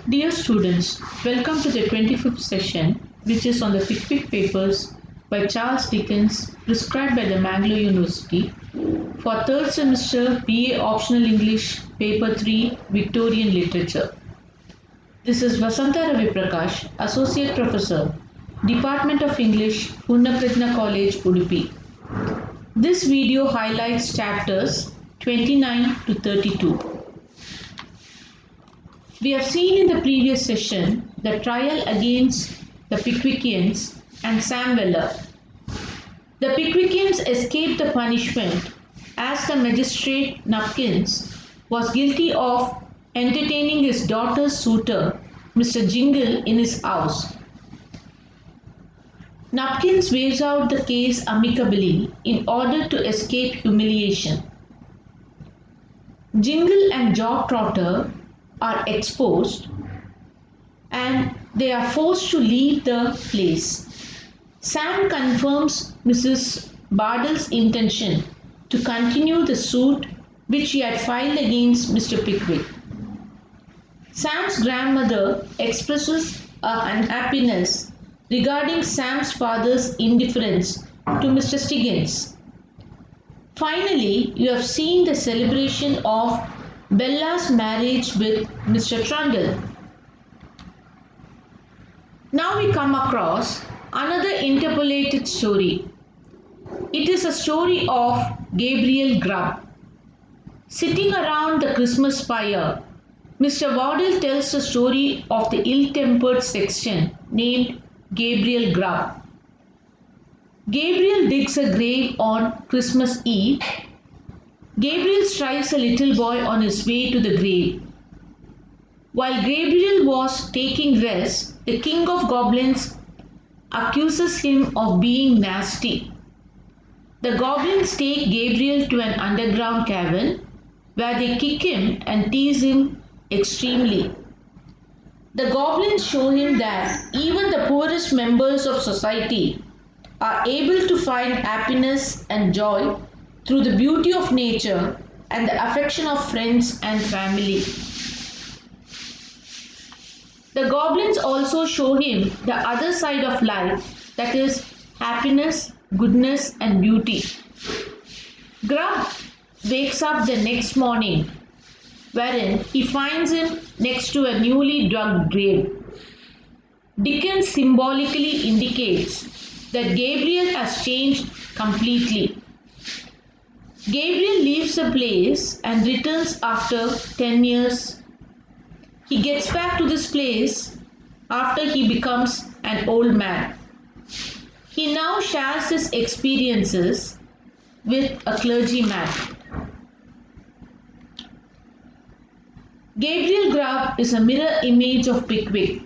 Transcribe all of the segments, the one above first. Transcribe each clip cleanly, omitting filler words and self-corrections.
Dear students, welcome to the 25th session, which is on the Pickwick Papers by Charles Dickens, prescribed by the Mangalore University for third semester BA Optional English, Paper 3, Victorian Literature. This is Vasanta Ravi Prakash, Associate Professor, Department of English, Punnaprajna College, Udupi. This video highlights chapters 29 to 32. We have seen in the previous session the trial against the Pickwickians and Sam Weller. The Pickwickians escaped the punishment as the magistrate Nupkins was guilty of entertaining his daughter's suitor, Mr. Jingle, in his house. Nupkins weighs out the case amicably in order to escape humiliation. Jingle and Jock Trotter are exposed and they are forced to leave the place. Sam confirms Mrs. Bardell's intention to continue the suit which she had filed against Mr. Pickwick. Sam's grandmother expresses her unhappiness regarding Sam's father's indifference to Mr. Stiggins. Finally, you have seen the celebration of Bella's marriage with Mr. Trundle. Now we come across another interpolated story. It is a story of Gabriel Grubb. Sitting around the Christmas fire, Mr. Waddle tells the story of the ill-tempered sexton named Gabriel Grubb. Gabriel digs a grave on Christmas Eve. Gabriel strikes a little boy on his way to the grave. While Gabriel was taking rest, the king of goblins accuses him of being nasty. The goblins take Gabriel to an underground cavern where they kick him and tease him extremely. The goblins show him that even the poorest members of society are able to find happiness and joy through the beauty of nature and the affection of friends and family. The goblins also show him the other side of life, that is, happiness, goodness, and beauty. Grubb wakes up the next morning, wherein he finds him next to a newly dug grave. Dickens symbolically indicates that Gabriel has changed completely. Gabriel leaves the place and returns after 10 years. He gets back to this place after he becomes an old man. He now shares his experiences with a clergyman. Gabriel Grubb is a mirror image of Pickwick.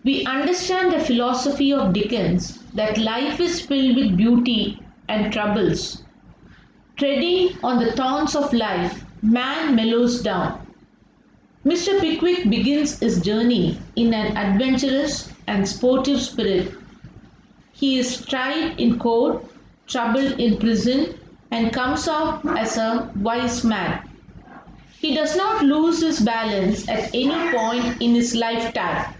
We understand the philosophy of Dickens that life is filled with beauty and troubles. Treading on the thorns of life, man mellows down. Mr. Pickwick begins his journey in an adventurous and sportive spirit. He is tried in court, troubled in prison, and comes out as a wise man. He does not lose his balance at any point in his lifetime.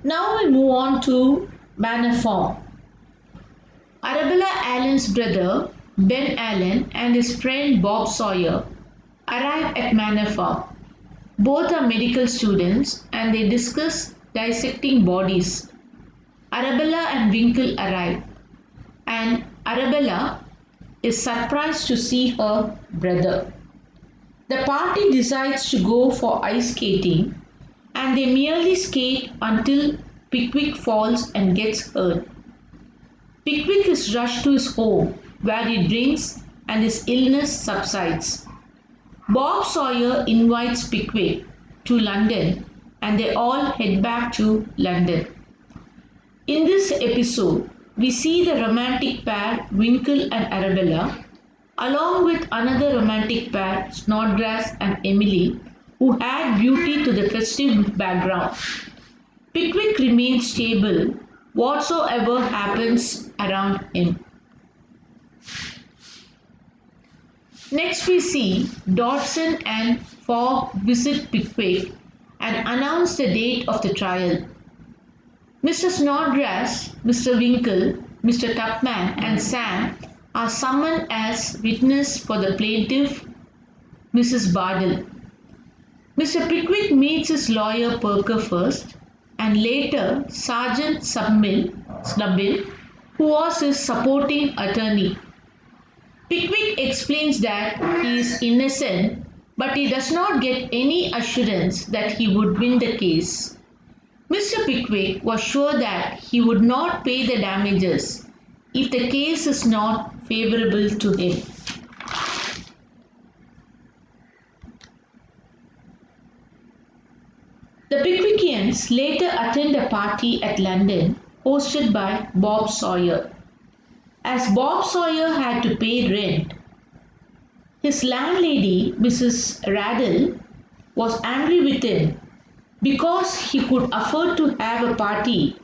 Now we move on to Manor Farm. Arabella Allen's brother, Ben Allen, and his friend Bob Sawyer arrive at Manor Farm. Both are medical students and they discuss dissecting bodies. Arabella and Winkle arrive, and Arabella is surprised to see her brother. The party decides to go for ice skating and they merely skate until Pickwick falls and gets hurt. Pickwick is rushed to his home where he drinks and his illness subsides. Bob Sawyer invites Pickwick to London and they all head back to London. In this episode, we see the romantic pair Winkle and Arabella along with another romantic pair Snodgrass and Emily who add beauty to the festive background. Pickwick remains stable whatsoever happens around him. Next we see Dodson and Fogg visit Pickwick and announce the date of the trial. Mr. Snodgrass, Mr. Winkle, Mr. Tupman and Sam are summoned as witnesses for the plaintiff, Mrs. Bardell. Mr. Pickwick meets his lawyer Perker first and later Sergeant Snubbill, who was his supporting attorney. Pickwick explains that he is innocent, but he does not get any assurance that he would win the case. Mr. Pickwick was sure that he would not pay the damages if the case is not favorable to him. The Pickwickians later attend a party at London hosted by Bob Sawyer. As Bob Sawyer had to pay rent, his landlady, Mrs. Raddle, was angry with him because he could afford to have a party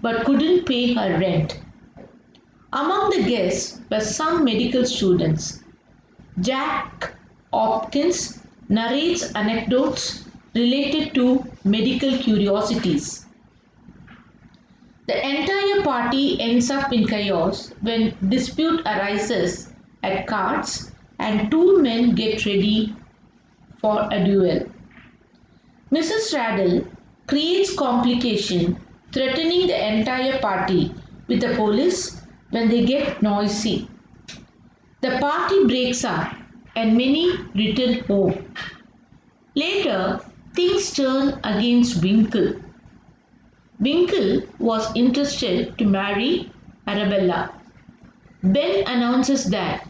but couldn't pay her rent. Among the guests were some medical students. Jack Hopkins narrates anecdotes related to medical curiosities. The entire party ends up in chaos when dispute arises at cards and two men get ready for a duel. Mrs. Raddle creates complication, threatening the entire party with the police when they get noisy. The party breaks up and many return home. Later, things turn against Winkle. Winkle was interested to marry Arabella. Ben announces that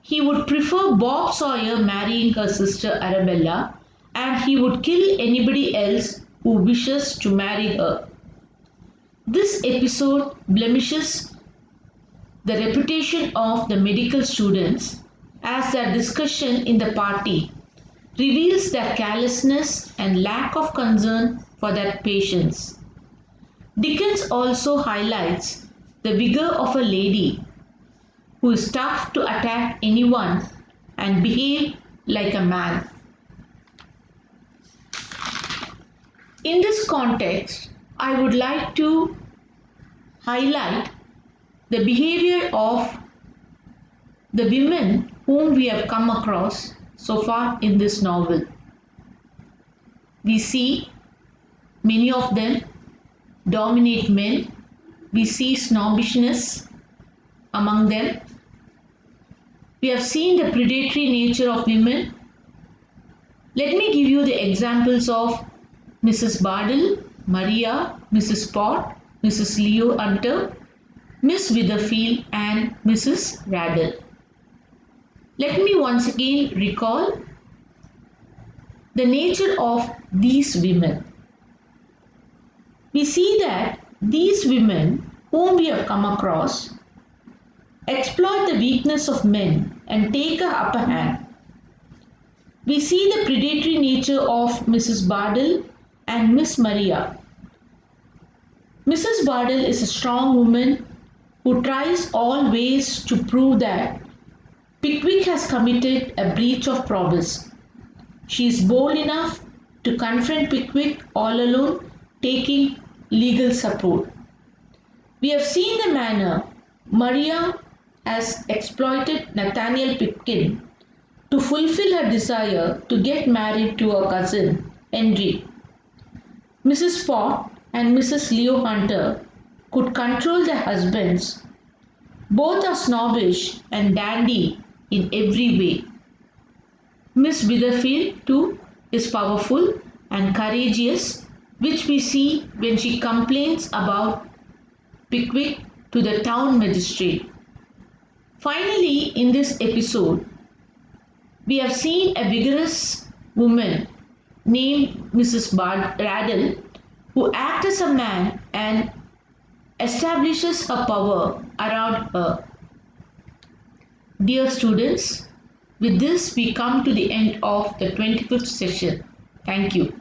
he would prefer Bob Sawyer marrying her sister Arabella and he would kill anybody else who wishes to marry her. This episode blemishes the reputation of the medical students as their discussion in the party reveals their carelessness and lack of concern for their patients. Dickens also highlights the vigor of a lady who is tough to attack anyone and behave like a man. In this context, I would like to highlight the behavior of the women whom we have come across so far in this novel. We see many of them dominate men. We see snobbishness among them. We have seen the predatory nature of women. Let me give you the examples of Mrs. Bardell, Maria, Mrs. Pott, Mrs. Leo Hunter, Miss Witherfield and Mrs. Raddle. Let me once again recall the nature of these women. We see that these women whom we have come across exploit the weakness of men and take a upper hand. We see the predatory nature of Mrs. Bardell and Miss Maria. Mrs. Bardell is a strong woman who tries all ways to prove that Pickwick has committed a breach of promise. She is bold enough to confront Pickwick all alone, taking legal support. We have seen the manner Maria has exploited Nathaniel Pitkin to fulfill her desire to get married to her cousin, Henry. Mrs. Pott and Mrs. Leo Hunter could control their husbands. Both are snobbish and dandy in every way. Miss Witherfield, too, is powerful and courageous, which we see when she complains about Pickwick to the town magistrate. Finally, in this episode, we have seen a vigorous woman named Mrs. Raddle who acts as a man and establishes her power around her. Dear students, with this we come to the end of the 25th session. Thank you.